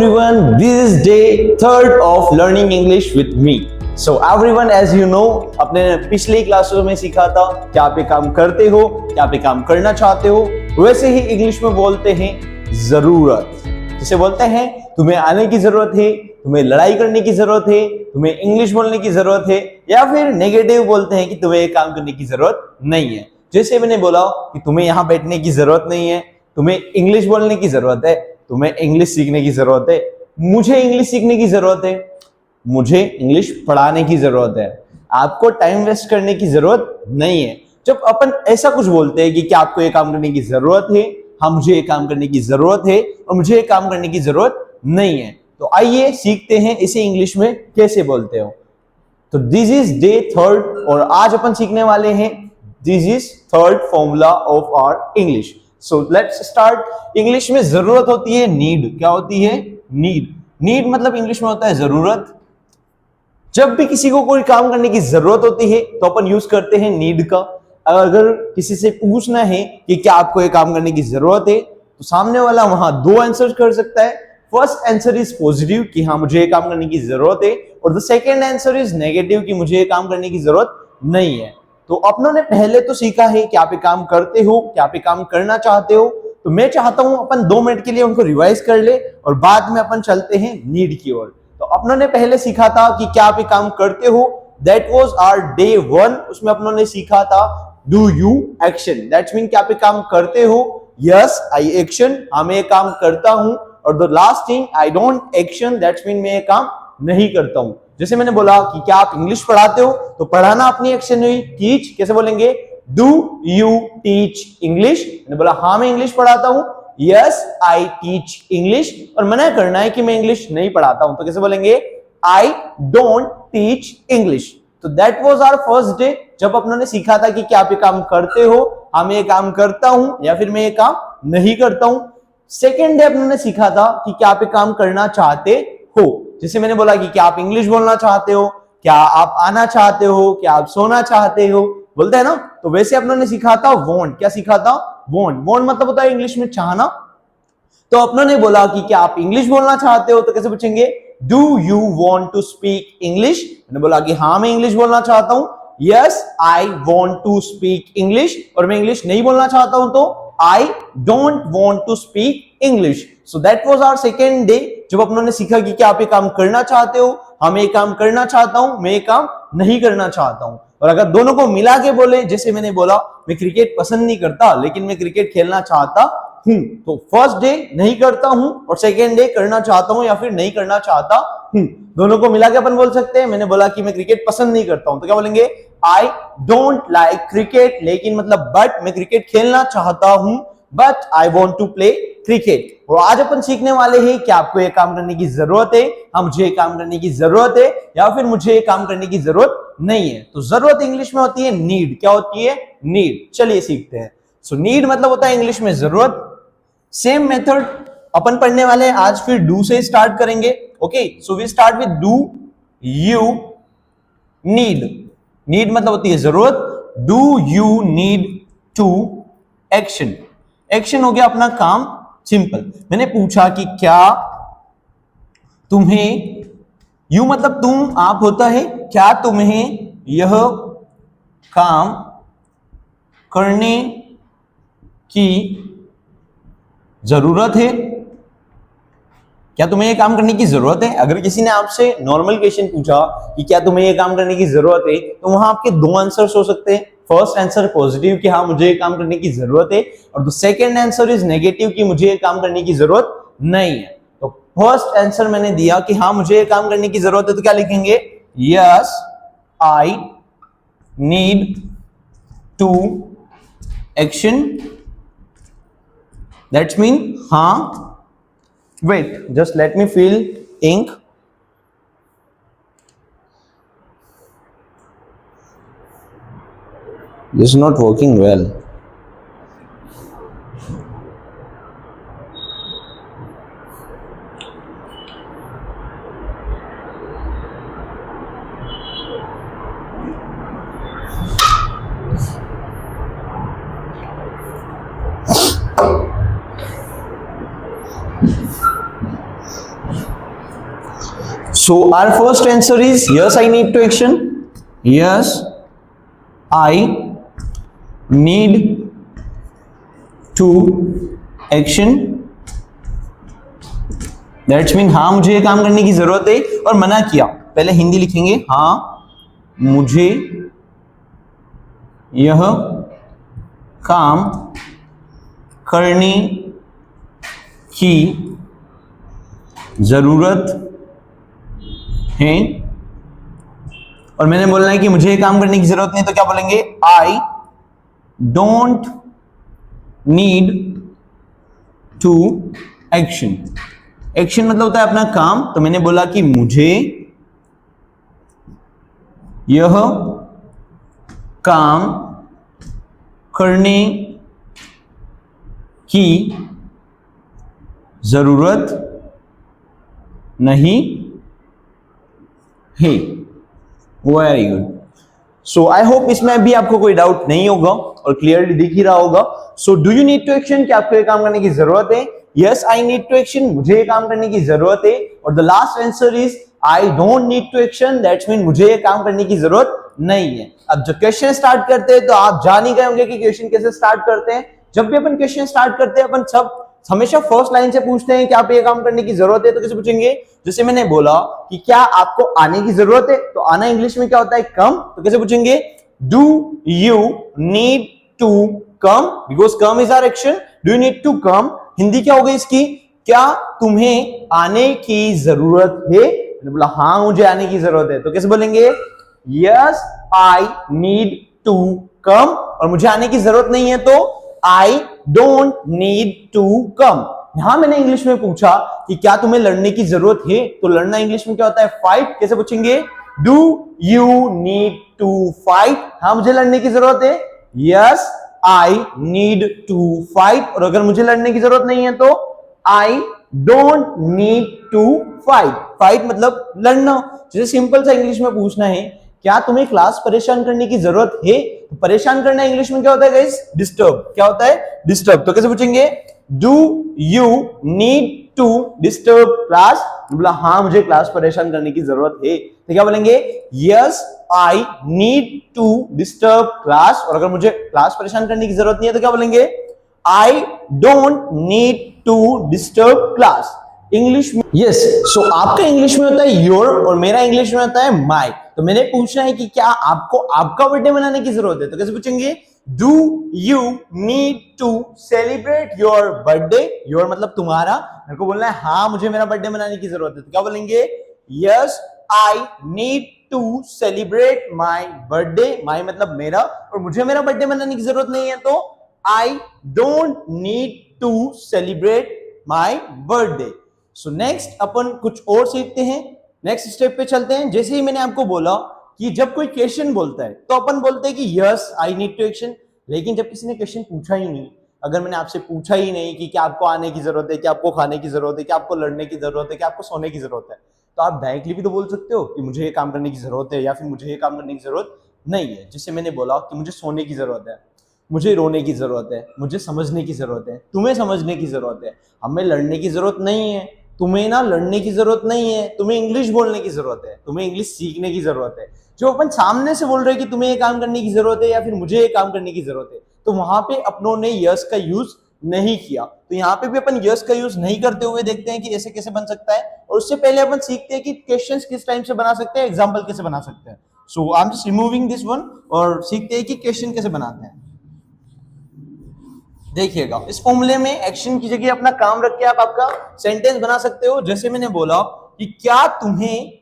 everyone, this is day 3rd of learning English with me. So everyone, as you know, अपने पिछली क्लासों में सीखा था क्या आप ये काम करते हो, क्या आप ये काम करना चाहते हो। वैसे ही इंग्लिश में बोलते हैं जरूरत। जिसे बोलते हैं तुम्हें आने की जरूरत है, तुम्हें लड़ाई करने की जरूरत है, तुम्हें इंग्लिश बोलने की जरूरत है, या फिर नेगेटिव बोलते हैं कि तुम्हें ये काम करने की जरूरत नहीं है। जैसे मैंने बोला कि तुम्हें यहाँ बैठने की जरूरत नहीं है, तुम्हें इंग्लिश बोलने की जरूरत है, तुम्हें इंग्लिश सीखने की जरूरत है, मुझे इंग्लिश सीखने की जरूरत है, मुझे इंग्लिश पढ़ाने की जरूरत है। आपको टाइम वेस्ट करने की जरूरत नहीं है। जब अपन ऐसा कुछ बोलते हैं कि क्या आपको ये काम करने की जरूरत है, हाँ मुझे ये काम करने की जरूरत है और मुझे ये काम करने की जरूरत नहीं है, तो आइए सीखते हैं इसे इंग्लिश में कैसे बोलते हो। तो दिस इज डे 3rd और आज अपन सीखने वाले हैं this is 3rd formula of our English. So let's start. English में जरूरत होती है नीड। क्या होती है? नीड। नीड मतलब इंग्लिश में होता है जरूरत। जब भी किसी को कोई काम करने की जरूरत होती है तो अपन यूज करते हैं नीड का। अगर किसी से पूछना है कि क्या आपको ये काम करने की जरूरत है, तो सामने वाला वहां दो आंसर कर सकता है। फर्स्ट आंसर इज पॉजिटिव कि हाँ मुझे ये काम करने की जरूरत है, और the second answer is negative कि मुझे ये काम करने की जरूरत नहीं है। तो अपनों ने पहले तो सीखा है कि आप ये काम करते हो, क्या आप ये काम करना चाहते हो। तो मैं चाहता हूं अपन 2 मिनट के लिए उनको रिवाइज कर ले और बाद में अपन चलते हैं नीड की ओर। तो अपनों ने पहले सीखा था कि क्या आप ये काम करते हो, दैट वाज आवर डे 1। उसमें अपनों ने सीखा था do you action, that's mean क्या आप ये काम करते हो। यस आई एक्शन, हाँ मैं ये काम करता हूं। और the last thing I don't action, that's mean मैं ये काम नहीं करता हूं। जैसे मैंने बोला कि क्या आप इंग्लिश पढ़ाते हो, तो पढ़ाना अपनी एक्शन हुई। टीच कैसे बोलेंगे? Do you teach English. मैंने बोला हाँ मैं इंग्लिश पढ़ाता हूं, यस आई टीच इंग्लिश। और मना करना है कि मैं इंग्लिश नहीं पढ़ाता हूं, तो कैसे बोलेंगे? I don't teach English. तो that was our first day, जब अपनों ने सीखा था कि क्या आप ये काम करते हो, हाँ मैं ये काम करता हूं या फिर मैं ये काम नहीं करता हूं। सेकेंड डे अपनों ने सीखा था कि क्या आप ये काम करना चाहते हो। जैसे मैंने बोला कि क्या आप इंग्लिश बोलना चाहते हो, क्या आप आना चाहते हो, क्या आप सोना चाहते हो, बोलते हैं ना। तो वैसे अपनों ने सीखा था वांट। क्या सीखा था? वांट। वांट मतलब होता है इंग्लिश में चाहना। तो अपनों ने बोला कि क्या आप इंग्लिश बोलना चाहते हो, तो कैसे पूछेंगे? Do you want to speak English. मैंने बोला कि हाँ मैं इंग्लिश बोलना चाहता हूं, yes I want to speak English. और मैं इंग्लिश नहीं बोलना चाहता हूं तो I don't want to speak English. So that was our second day, जब अपनों ने सीखा कि क्या आप ये काम करना चाहते हो, हाँ मैं ये काम करना चाहता हूं, मैं ये काम नहीं करना चाहता हूं। और अगर दोनों को मिला के बोले, जैसे मैंने बोला मैं क्रिकेट पसंद नहीं करता लेकिन मैं क्रिकेट खेलना चाहता हूं, तो फर्स्ट डे नहीं करता हूं और सेकेंड डे करना चाहता हूं या फिर नहीं करना चाहता हूं। दोनों को मिला के अपन बोल सकते हैं। मैंने बोला कि मैं क्रिकेट पसंद नहीं करता हूं, तो क्या बोलेंगे? आई डोंट लाइक क्रिकेट, लेकिन मतलब बट मैं क्रिकेट खेलना चाहता हूं, but I want to play cricket. और आज अपन सीखने वाले हैं कि आपको ये काम करने की जरूरत है, हाँ मुझे ये काम करने की जरूरत है, या फिर मुझे ये काम करने की जरूरत नहीं है। तो जरूरत इंग्लिश में होती है नीड। क्या होती है? नीड। चलिए सीखते हैं। सो नीड मतलब होता है इंग्लिश में जरूरत। सेम मेथड अपन पढ़ने वाले हैं आज, फिर डू से स्टार्ट करेंगे। Okay, so we start with do you need. Need मतलब होती है जरूरत। Do you need to action. Action हो गया अपना काम, सिंपल। मैंने पूछा कि क्या तुम्हें, यू मतलब तुम, आप होता है, क्या तुम्हें यह काम करने की जरूरत है? क्या तुम्हें यह काम करने की जरूरत है? अगर किसी ने आपसे नॉर्मल क्वेश्चन पूछा कि क्या तुम्हें यह काम करने की जरूरत है, तो वहां आपके 2 आंसर्स हो सकते हैं। फर्स्ट आंसर पॉजिटिव कि हाँ मुझे ये काम करने की जरूरत है, और the second answer is negative कि मुझे ये काम करने की जरूरत नहीं है। तो फर्स्ट आंसर मैंने दिया कि हाँ मुझे ये काम करने की जरूरत है, तो क्या लिखेंगे? Yes I need to action, that's mean हाँ। Wait, just let me fill ink. This is not working well. So our first answer is yes, I need to action. Yes, I need to action. That's mean हाँ मुझे ये काम करने की जरूरत है, और मना किया पहले हिंदी लिखेंगे, हाँ मुझे यह काम करने की जरूरत है, और मैंने बोलना है कि मुझे ये काम करने की जरूरत नहीं, तो क्या बोलेंगे? I don't need to action. Action मतलब होता है अपना काम, तो मैंने बोला कि मुझे यह काम करने की जरूरत नहीं है. Very good. So I hope इसमें भी आपको कोई डाउट नहीं होगा और क्लियरली दिख ही रहा होगा. So do you need to action, क्या आपको ये काम करने की जरूरत है? Yes I need to action, मुझे ये काम करने की जरूरत है. और the last answer is I don't need to action, that's mean मुझे ये काम करने की जरूरत नहीं है. अब जब क्वेश्चन स्टार्ट करते हैं तो आप जान ही गए होंगे कि क्वेश्चन कैसे स्टार्ट करते हैं. जब भी अपन क्वेश्चन स्टार्ट करते हैं अपन सब हमेशा फर्स्ट लाइन से पूछते हैं कि आप ये काम करने की जरूरत है, तो कैसे पूछेंगे? जैसे मैंने बोला कि क्या आपको आने की जरूरत है, तो आना इंग्लिश में क्या होता है? कम. तो कैसे पूछेंगे? Do you need to come, because come is our action. Do you need to come, Hindi क्या हो गई इसकी? क्या तुम्हें आने की जरूरत है? मैंने बोला हाँ मुझे आने की जरूरत है, तो कैसे बोलेंगे? Yes I need to come, और मुझे आने की जरूरत नहीं है तो I don't need to come. यहां मैंने इंग्लिश में पूछा कि क्या तुम्हें लड़ने की जरूरत है, तो लड़ना इंग्लिश में क्या होता है? फाइट. कैसे पूछेंगे? Do you need to fight, हाँ मुझे लड़ने की जरूरत है. Yes I need to fight, और अगर मुझे लड़ने की जरूरत नहीं है तो I don't need to fight. Fight मतलब लड़ना. जैसे सिंपल सा इंग्लिश में पूछना है क्या तुम्हें क्लास परेशान करने की जरूरत है, तो परेशान करना इंग्लिश में क्या होता है गाइस? डिस्टर्ब. क्या होता है? डिस्टर्ब. तो कैसे पूछेंगे? Do you need to disturb class, बोला हाँ मुझे क्लास परेशान करने की जरूरत है, तो क्या बोलेंगे? Yes I need to disturb class, और अगर मुझे क्लास परेशान करने की जरूरत नहीं है तो क्या बोलेंगे? I don't need to disturb class. English में यस. सो आपका इंग्लिश में होता है योर और मेरा इंग्लिश में होता है माय. तो मैंने पूछना है कि क्या आपको आपका बर्थडे मनाने की जरूरत है, तो कैसे पूछेंगे? Do you need to celebrate your birthday. Your मतलब तुम्हारा, मेरे को बोलना है हाँ मुझे मेरा बर्थडे मनाने की जरूरत है, तो क्या बोलेंगे? Yes I need to celebrate my birthday. My मतलब मेरा, और मुझे मेरा बर्थडे मनाने की जरूरत नहीं है तो I don't need to celebrate my birthday. So next अपन कुछ और सीखते हैं, नेक्स्ट स्टेप पे चलते हैं. जैसे ही मैंने आपको बोला कि जब कोई क्वेश्चन बोलता है तो अपन बोलते हैं कि yes I need to action, लेकिन जब किसी ने क्वेश्चन पूछा ही नहीं, अगर मैंने आपसे पूछा ही नहीं कि क्या आपको आने की जरूरत है, क्या आपको खाने की जरूरत है, क्या आपको लड़ने की जरूरत है, क्या आपको सोने की जरूरत है, तो आप डायरेक्टली भी तो बोल सकते हो कि मुझे ये काम करने की जरूरत है या फिर मुझे ये काम करने की जरूरत नहीं है. जैसे मैंने बोला कि मुझे सोने की जरूरत है, मुझे रोने की जरूरत है, मुझे समझने की जरूरत है, तुम्हें समझने की जरूरत है, हमें लड़ने की जरूरत नहीं है, तुम्हें ना लड़ने की जरूरत नहीं है, तुम्हें इंग्लिश बोलने की जरूरत है, तुम्हें इंग्लिश सीखने की जरूरत है. जो अपन सामने से बोल रहे हैं कि तुम्हें ये काम करने की जरूरत है या फिर मुझे ये काम करने की जरूरत है, तो वहां पे अपनों ने यस का यूज नहीं किया. तो यहाँ पे भी अपन यस का यूज नहीं करते हुए देखते हैं कि ऐसे कैसे बन सकता है, और उससे पहले अपन सीखते हैं कि क्वेश्चंस किस टाइम से बना सकते हैं, एग्जांपल कैसे बना सकते हैं. So I am just removing this one और सीखते हैं कि क्वेश्चन कैसे बनाते हैं. देखिएगा इस फॉर्मूले में एक्शन की जगह अपना काम रख के आप आपका सेंटेंस बना सकते हो. जैसे मैंने बोला कि क्या तुम्हें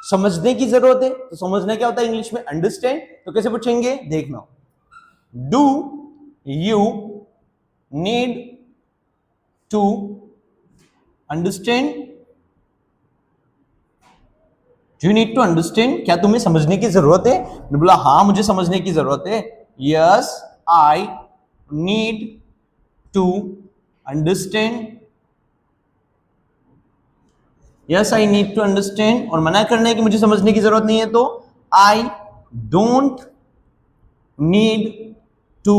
समझने की जरूरत है, तो समझने क्या होता है इंग्लिश में? अंडरस्टैंड. तो कैसे पूछेंगे? देखना. Do you need to understand. Do you need to understand, क्या तुम्हें समझने की जरूरत है? मैंने बोला हाँ मुझे समझने की जरूरत है. Yes I need to understand. Yes I need to understand, और मना करना है कि मुझे समझने की जरूरत नहीं है तो I don't need to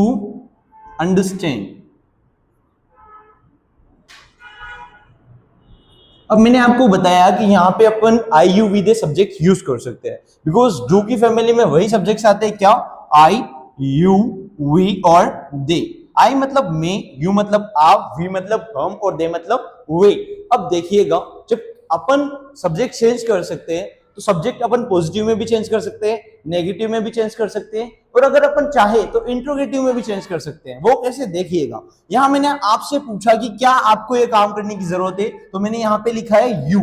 understand. अब मैंने आपको बताया कि यहाँ पे अपन I you we they subject use कर सकते हैं, बिकॉज डू की फैमिली में वही सब्जेक्ट्स आते हैं, क्या, आई यू वी और दे। आई मतलब मैं, यू मतलब आप, वी मतलब हम और दे मतलब वे। अब देखिएगा, जब अपन सब्जेक्ट चेंज कर सकते हैं तो सब्जेक्ट अपन पॉजिटिव में भी चेंज कर सकते हैं, नेगेटिव में भी चेंज कर सकते हैं, और अगर अपन चाहे तो इंट्रोगेटिव में भी चेंज कर सकते हैं। वो कैसे, देखिएगा। यहां मैंने आपसे पूछा कि क्या आपको ये काम करने की जरूरत है, तो मैंने यहाँ पे लिखा है यू,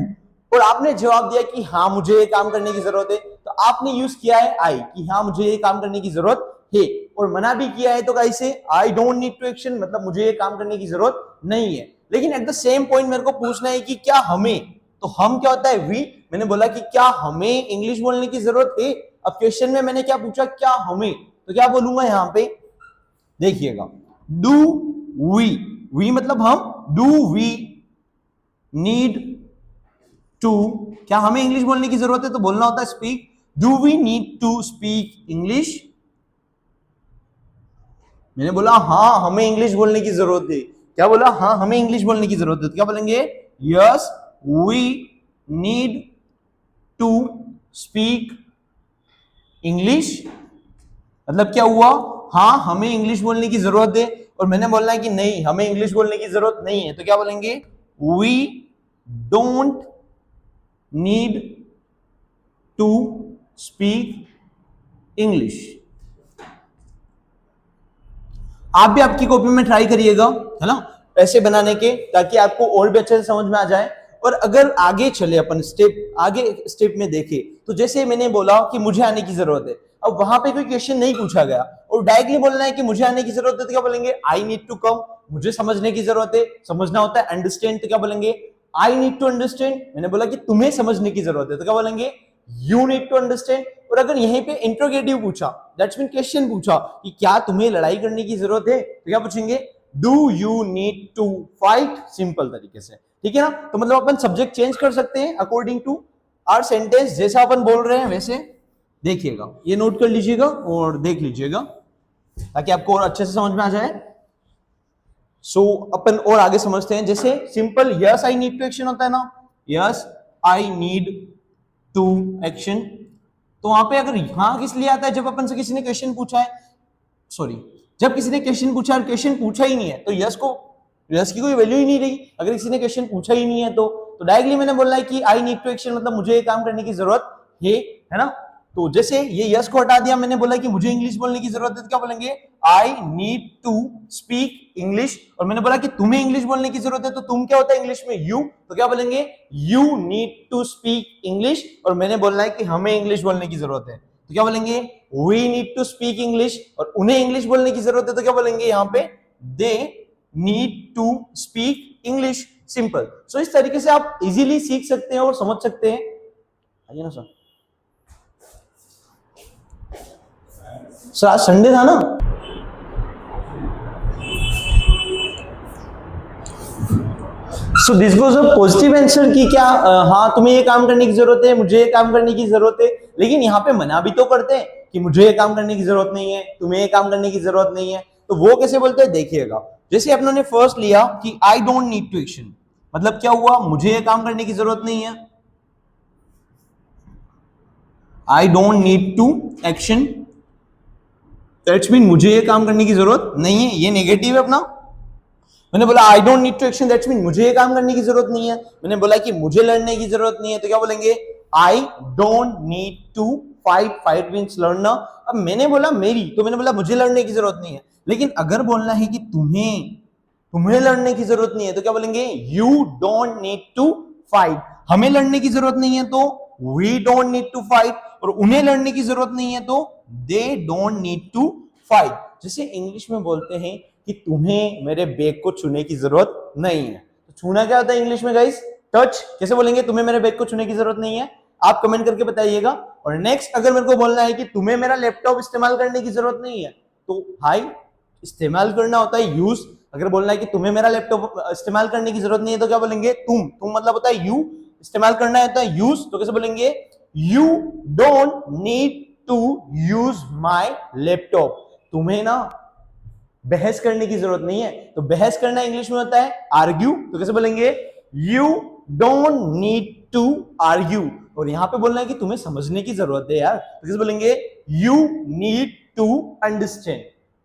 और आपने जवाब दिया कि हाँ मुझे ये काम करने की जरूरत है, तो आपने यूज किया है आई, कि हाँ मुझे ये काम करने की जरूरत है। और मना भी किया है तो कैसे, I don't need to action, मतलब मुझे ये काम करने की जरूरत नहीं है। लेकिन एट द सेम पॉइंट मेरे को पूछना है कि क्या हमें, तो हम क्या होता है, वी। मैंने बोला कि क्या हमें इंग्लिश बोलने की जरूरत है। अब क्वेश्चन में मैंने क्या पूछा, क्या हमें, तो क्या बोलूंगा यहां पे, देखिएगा, डू वी मतलब हम, डू वी नीड टू, क्या हमें इंग्लिश बोलने की जरूरत है, तो बोलना होता है speak. Do we need to speak English. मैंने बोला हाँ हमें इंग्लिश बोलने की जरूरत है। क्या बोला, हाँ हमें इंग्लिश बोलने की जरूरत है, तो क्या बोलेंगे, yes we need to speak English. मतलब क्या हुआ, हाँ हमें इंग्लिश बोलने की जरूरत है, और मैंने बोलना है कि नहीं हमें इंग्लिश बोलने की जरूरत नहीं है, तो क्या बोलेंगे, we don't need to speak English. आप भी आपकी कॉपी में ट्राई करिएगा, है ना, ऐसे बनाने के, ताकि आपको और भी अच्छे से समझ में आ जाए। और अगर आगे चले अपन स्टेप में देखें, तो जैसे मैंने बोला कि मुझे आने की जरूरत है, अब वहां पे कोई क्वेश्चन नहीं पूछा गया और डायरेक्टली बोलना है कि मुझे आने की जरूरत है, तो क्या बोलेंगे, आई नीड टू कम। मुझे समझने की जरूरत है, समझना होता है अंडरस्टैंड, तो क्या बोलेंगे, आई नीड टू अंडरस्टैंड। मैंने बोला कि तुम्हें समझने की जरूरत है, तो क्या बोलेंगे, यू नीड टू अंडरस्टैंड। और अगर यहीं पे इंट्रोगेटिव पूछा, दैट्स मीन क्वेश्चन पूछा कि क्या तुम्हें लड़ाई करने की जरूरत है, तो क्या पूछेंगे, do you need to fight, simple तरीके से, ठीक है ना। तो मतलब अपन सब्जेक्ट चेंज कर सकते हैं अकॉर्डिंग टू आवर सेंटेंस, जैसा अपन बोल रहे हैं वैसे। देखिएगा, ये नोट कर लीजिएगा और देख लीजिएगा, ताकि आपको और अच्छे से समझ में आ जाए। सो अपन और आगे समझते हैं। जैसे simple yes I need to action होता है ना, yes I need to action, तो वहां पे अगर हाँ किस लिए आता है, जब अपन से किसी ने क्वेश्चन पूछा है, सॉरी, जब किसी ने क्वेश्चन पूछा और क्वेश्चन पूछा ही नहीं है, तो यस की कोई वैल्यू ही नहीं रही। अगर किसी ने क्वेश्चन पूछा ही नहीं है तो डायरेक्टली मैंने बोलना है कि आई नीड टू एक्शन, मतलब मुझे ये काम करने की जरूरत है ना। तो जैसे ये यस को हटा दिया, मैंने बोला कि मुझे इंग्लिश बोलने की जरूरत है, तो क्या बोलेंगे, I need to speak English. और मैंने बोला कि तुम्हें इंग्लिश बोलने की जरूरत है, तो तुम क्या होता है इंग्लिश में, यू, तो क्या बोलेंगे, you need to speak English. और मैंने बोलना है कि हमें इंग्लिश बोलने की जरूरत है, तो क्या बोलेंगे, we need to speak English. और उन्हें इंग्लिश बोलने की जरूरत है, तो क्या बोलेंगे यहाँ पे, they need to speak English, simple. So इस तरीके से आप इजीली सीख सकते हैं और समझ सकते हैं। आइए ना सर, आज संडे था ना, so this was a positive answer कि क्या हाँ तुम्हें ये काम करने की जरूरत है, मुझे ये काम करने की जरूरत है। लेकिन यहाँ पे मना भी तो करते हैं कि मुझे ये काम करने की जरूरत नहीं है, तुम्हें ये काम करने की जरूरत नहीं है। तो वो कैसे बोलते हैं, देखिएगा। जैसे अपनों ने फर्स्ट लिया कि I don't need to action, मतलब क्या हुआ, मुझे ये काम करने की जरूरत नहीं है, I don't need to action, that's mean मुझे ये काम करने की जरूरत नहीं है। ये नेगेटिव है अपना। मैंने बोला I don't need to action, that's mean मुझे ये काम करने की जरूरत नहीं है। मैंने बोला कि मुझे लड़ने की जरूरत नहीं है, तो क्या बोलेंगे, I don't need to fight, fight means लड़ना। अब मैंने बोला मेरी, तो मैंने बोला मुझे लड़ने की जरूरत नहीं है। लेकिन अगर बोलना है कि तुम्हें लड़ने की जरूरत नहीं है, तो क्या बोलेंगे, you don't need to fight. हमें लड़ने की जरूरत नहीं है तो we don't need to fight, और उन्हें लड़ने की जरूरत नहीं है तो they don't need to fight. जैसे इंग्लिश में बोलते हैं कि तुम्हें मेरे बैग को छूने की जरूरत नहीं है, तो छूना क्या होता है इंग्लिश में गाइस, टच। कैसे बोलेंगे, तुम्हें मेरे बैग को छूने की जरूरत नहीं है, आप कमेंट करके बताइएगा। और नेक्स्ट, अगर मेरे को बोलना है कि तुम्हें मेरा लैपटॉप इस्तेमाल करने की जरूरत नहीं है, तो हाई इस्तेमाल करना होता है यूज। अगर बोलना है कि तुम्हें मेरा लैपटॉप इस्तेमाल करने की जरूरत नहीं है, तो क्या बोलेंगे, तुम मतलब होता है यू, इस्तेमाल करना होता है यूज, तो कैसे बोलेंगे, you don't need to use my laptop. तुम्हें ना बहस करने की जरूरत नहीं है, तो बहस करना इंग्लिश में होता है आर्ग्यू, तो कैसे बोलेंगे, you don't need to argue, और यहां पे बोलना है कि तुम्हें समझने की जरूरत है यार, तो किसे बोलेंगे you need to understand.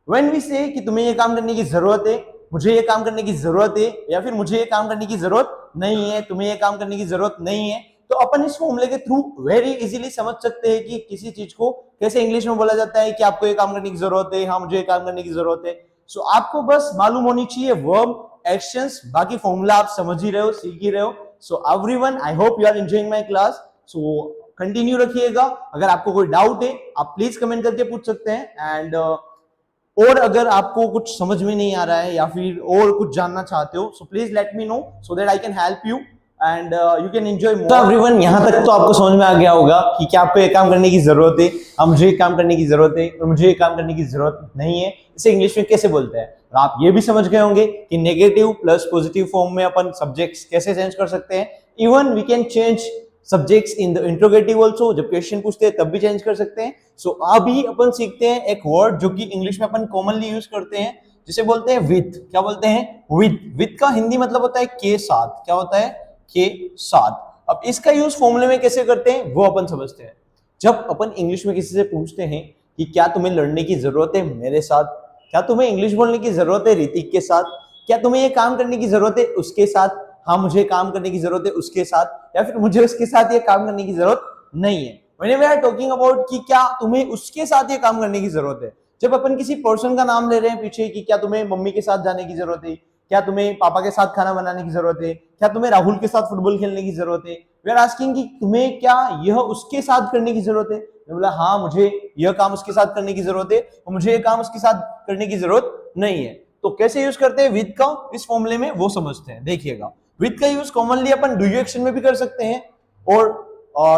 When we say कि तुम्हें ये काम करने की जरूरत है, मुझे ये काम करने की जरूरत है, या फिर मुझे ये काम करने की जरूरत नहीं है, तुम्हें ये काम करने की जरूरत नहीं है, तो अपन इस फॉर्मूले के थ्रू वेरी इजीली समझ सकते हैं कि किसी चीज को कैसे इंग्लिश में बोला जाता है कि आपको ये काम करने की जरूरत है, हाँ मुझे ये काम करने की जरूरत है। सो आपको बस मालूम होनी चाहिए वर्ब, एक्शंस, बाकी फॉर्मूला आप समझ ही रहे हो, सीख ही रहे हो। So everyone, I hope you are enjoying my class. So continue रखिएगा। अगर आपको कोई डाउट है आप प्लीज कमेंट करके पूछ सकते हैं, एंड और अगर आपको कुछ समझ में नहीं आ रहा है या फिर और कुछ जानना चाहते हो, so please let me know so that I can help you and you can enjoy more. Everyone, यहाँ तक तो आपको समझ में आ गया होगा कि क्या आपको ये काम करने की जरूरत है, अब मुझे ये काम करने की जरूरत है और मुझे ये काम करने की जरूरत नहीं है, इसे इंग्लिश में कैसे बोलते हैं। और आप ये भी समझ गए होंगे कि नेगेटिव प्लस पॉजिटिव फॉर्म में अपन सब्जेक्ट्स कैसे चेंज कर सकते हैं। Even we can change subjects in the interrogative also, जब क्वेश्चन पूछते हैं तब भी चेंज कर सकते हैं। सो अभी अपन सीखते हैं एक वर्ड जो कि इंग्लिश में अपन कॉमनली यूज करते हैं, जिसे बोलते हैं विथ। क्या बोलते हैं? विथ। विथ का हिंदी मतलब होता है के साथ। क्या होता है? के साथ। अब इसका यूज फॉर्मूले में कैसे करते हैं वो अपन समझते हैं। जब अपन इंग्लिश में किसी से पूछते हैं कि क्या तुम्हें लड़ने की जरूरत है मेरे साथ, क्या तुम्हें इंग्लिश बोलने की जरूरत है ऋतिक के साथ, क्या तुम्हें ये काम करने की जरूरत है उसके साथ, हाँ मुझे काम करने की जरूरत है उसके साथ, या फिर मुझे उसके साथ ये काम करने की जरूरत नहीं है। Whenever we are talking about कि क्या तुम्हें उसके साथ ये काम करने की जरूरत है, जब अपन किसी पर्सन का नाम ले रहे हैं पीछे कि क्या तुम्हें मम्मी के साथ जाने की जरूरत है, क्या तुम्हें पापा के साथ खाना बनाने की जरूरत है, क्या तुम्हें राहुल के साथ फुटबॉल खेलने की जरूरत है, वी आर आस्किंग कि तुम्हें क्या यह उसके साथ करने की जरूरत है। बोला हाँ मुझे यह काम उसके साथ करने की जरूरत है और मुझे यह काम उसके साथ करने की जरूरत नहीं है। तो कैसे यूज करते हैं विद का इस फॉर्मूले में वो समझते हैं। देखिएगा, विद का यूज कॉमनली अपन डू यू एक्शन में भी कर सकते हैं और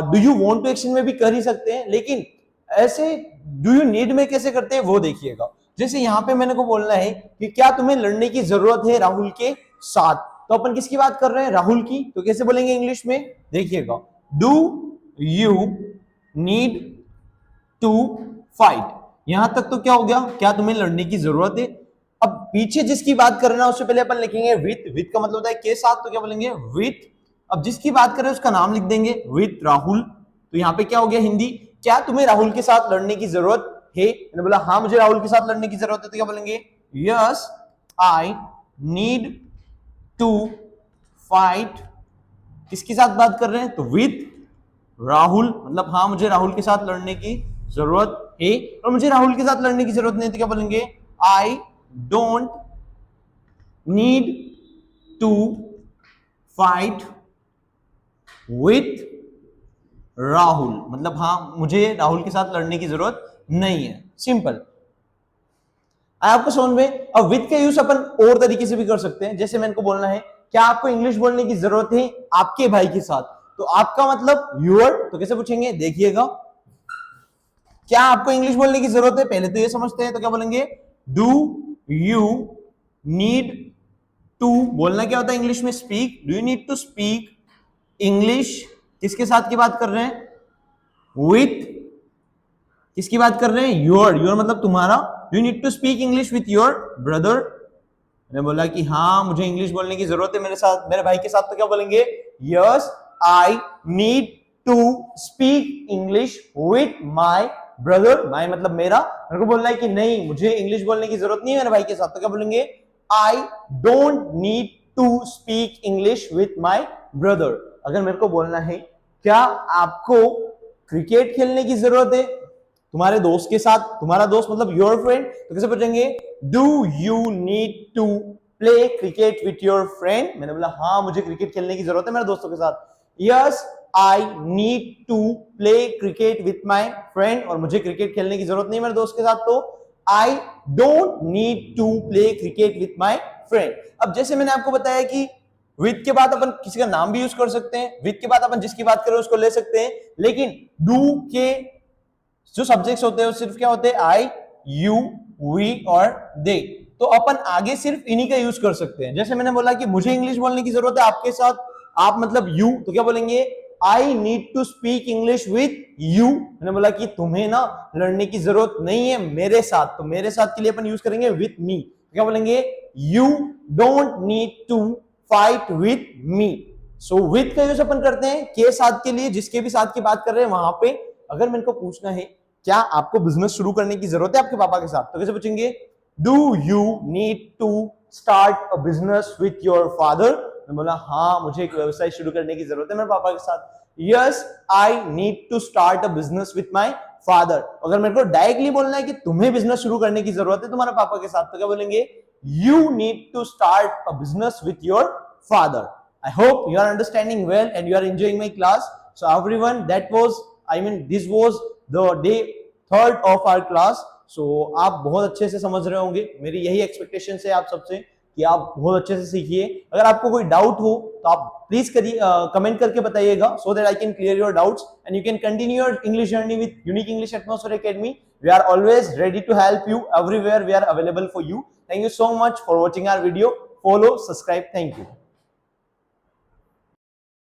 do you want to action में भी कर ही सकते हैं, लेकिन ऐसे डू यू नीड में कैसे करते हैं वो देखिएगा। जैसे यहाँ पे मैंने को बोलना है कि क्या तुम्हें लड़ने की जरूरत है राहुल के साथ, तो अपन किसकी बात कर रहे हैं? राहुल की। तो कैसे बोलेंगे इंग्लिश में? देखिएगा, do you need to fight. यहां तक तो क्या हो गया? क्या तुम्हें लड़ने की जरूरत है। अब पीछे जिसकी बात कर रहे हैं उससे पहले अपन लिखेंगे विथ। विथ का मतलब होता है के साथ, तो क्या बोलेंगे? विथ। अब जिसकी बात कर रहे हैं उसका नाम लिख देंगे विथ राहुल। तो यहाँ पे क्या हो गया हिंदी? क्या तुम्हें राहुल के साथ लड़ने की जरूरत है? मैंने बोला हाँ मुझे राहुल के साथ लड़ने की जरूरत है, तो क्या बोलेंगे? Yes I need to fight. किसके साथ बात कर रहे हैं? तो विथ राहुल, मतलब हाँ मुझे राहुल के साथ लड़ने की जरूरत है और मुझे राहुल के साथ लड़ने की जरूरत नहीं, तो क्या बोलेंगे? I don't need to fight with Rahul, मतलब हाँ मुझे राहुल के साथ लड़ने की जरूरत नहीं है। सिंपल। आपको समझ में? अब विथ का यूज अपन और तरीके से भी कर सकते हैं। जैसे मैंने को बोलना है क्या आपको इंग्लिश बोलने की जरूरत है आपके भाई के साथ, तो आपका मतलब योर, तो कैसे पूछेंगे? देखिएगा, क्या आपको इंग्लिश बोलने की जरूरत है, पहले तो ये समझते हैं, तो क्या बोलेंगे? डू यू नीड टू, बोलना क्या होता है इंग्लिश में? Speak. Do you need to speak English. किसके साथ की बात कर रहे हैं? विथ। किसकी बात कर रहे हैं? योर। योर मतलब तुम्हारा। You need to speak English with your brother. मैंने बोला कि हाँ मुझे इंग्लिश बोलने की जरूरत है मेरे साथ, मेरे भाई के साथ, तो क्या बोलेंगे? Yes I need to speak English with my brother. My मतलब मेरा, मेरे को बोलना है कि नहीं मुझे इंग्लिश बोलने की जरूरत नहीं है मेरे भाई के साथ, तो क्या बोलेंगे? I don't need to speak English with my brother. अगर मेरे को बोलना है क्या आपको क्रिकेट खेलने की जरूरत है तुम्हारे दोस्त के साथ, तुम्हारा दोस्त मतलब योर फ्रेंड, तो कैसे पूछेंगे? Do you need to play cricket with your friend. मैंने बोला हाँ मुझे क्रिकेट खेलने की जरूरत है मेरे दोस्तों के साथ। Yes I need to play cricket with my friend, और मुझे क्रिकेट खेलने की जरूरत नहीं मेरे दोस्त के साथ, तो I don't need to play cricket with my friend. अब जैसे मैंने आपको बताया कि विथ के बाद अपन किसी का नाम भी यूज कर सकते हैं, विथ के बाद अपन जिसकी बात करें उसको ले सकते हैं, लेकिन डू के जो सब्जेक्ट्स होते हैं वो सिर्फ क्या होते हैं? आई, यू, वी और दे। तो अपन आगे सिर्फ इन्हीं का यूज कर सकते हैं। जैसे मैंने बोला कि मुझे इंग्लिश बोलने की जरूरत है आपके साथ, आप मतलब यू, तो क्या बोलेंगे? I need to speak English with you. मैंने बोला कि तुम्हें ना लड़ने की जरूरत नहीं है मेरे साथ, तो मेरे साथ के लिए अपन यूज करेंगे विथ मी। क्या बोलेंगे? You don't need to fight with me. So with का यूज अपन करते हैं के साथ के लिए, जिसके भी साथ की बात कर रहे हैं वहां पे। अगर मेरे को पूछना है क्या आपको बिजनेस शुरू करने की जरूरत है आपके पापा के साथ, तो कैसे पूछेंगे? Do you need to start a business with your father? मैं बोला हाँ, मुझे एक व्यवसाय शुरू करने की जरूरत है मेरे पापा के साथ। Yes, I need to start a business with my father. अगर मेरे को डायरेक्टली बोलना है कि तुम्हें बिजनेस शुरू करने की जरूरत है तुम्हारे पापा के साथ, तो क्या बोलेंगे? You need to start a business with your father. I hope you are understanding well and you are enjoying my class. So everyone, this was the day 3rd of our class. So आप बहुत अच्छे से समझ रहे होंगे, मेरी यही expectation है आप सबसे कि आप बहुत अच्छे से सीखिए। अगर आपको कोई डाउट हो तो आप प्लीज करिए, कमेंट करके बताइएगा, so that I can clear your doubts and you can continue your English journey with Unique English Atmosphere Academy. We are always ready to help you everywhere. We are available for you. Thank you so much for watching our video. Follow, subscribe. Thank you.